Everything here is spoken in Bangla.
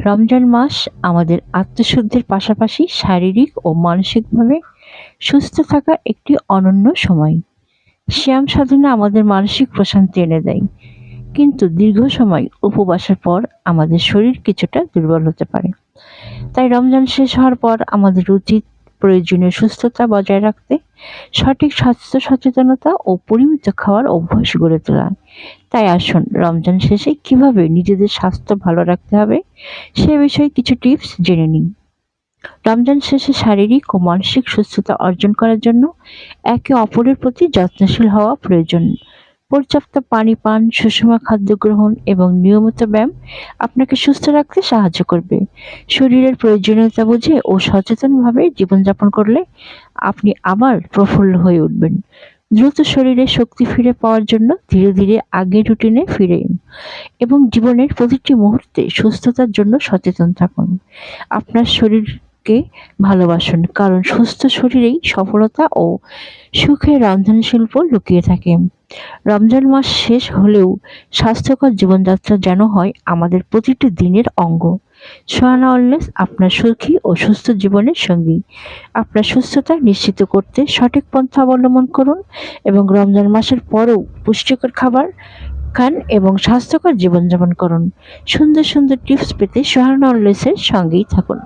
রমজান মাস আমাদের আত্মশুদ্ধির পাশাপাশি শারীরিক ও মানসিকভাবে সুস্থ থাকার একটি অনন্য সময়। সিয়াম সাধনা আমাদের মানসিক প্রশান্তি এনে দেয়, কিন্তু দীর্ঘ সময় উপবাসের পর আমাদের শরীর কিছুটা দুর্বল হতে পারে। তাই রমজান শেষ হওয়ার পর আমাদের উচিত প্রয়োজনীয় সুস্থতা বজায় রাখতে সঠিক স্বাস্থ্য সচেতনতা ও পরিমিত খাওয়ার অভ্যাস গড়ে তোলা। তাই আসুন রমজান শেষে কিভাবে নিজেদের স্বাস্থ্য ভালো রাখতে হবে সে বিষয়ে কিছু টিপস জেনে নিন। রমজান শেষে শারীরিক ও মানসিক সুস্থতা অর্জন করার জন্য একে অপরের প্রতি যত্নশীল হওয়া প্রয়োজন। পর্যাপ্ত পানি পান, সুষম খাদ্য গ্রহণ এবং নিয়মিত ব্যায়াম আপনাকে সুস্থ রাখতে সাহায্য করবে। শরীরের প্রয়োজনীয়তা বুঝে ও সচেতনভাবে জীবনযাপন করলে আপনি আবার প্রফুল্ল হয়ে উঠবেন। দ্রুত শরীরে শক্তি ফিরে পাওয়ার জন্য ধীরে ধীরে আগের রুটিনে ফিরে এবং জীবনের প্রতিটি মুহূর্তে সুস্থতার জন্য সচেতন থাকুন। আপনার শরীরকে ভালোবাসুন, কারণ সুস্থ শরীরেই সফলতা ও সুখের রন্ধনশিল্প লুকিয়ে থাকে। রমজান মাস শেষ হলেও স্বাস্থ্যকর জীবনযাত্রা যেন হয় আমাদের প্রতিটি দিনের অঙ্গ। সোহানা ওয়েলনেস আপনার সুখী ও সুস্থ জীবনের সঙ্গী। আপনার সুস্থতা নিশ্চিত করতে সঠিক পন্থা অবলম্বন করুন এবং রমজান মাসের পরেও পুষ্টিকর খাবার খান এবং স্বাস্থ্যকর জীবনযাপন করুন। সুন্দর সুন্দর টিপস পেতে সোহানা ওয়েলনেসের সঙ্গেই থাকুন।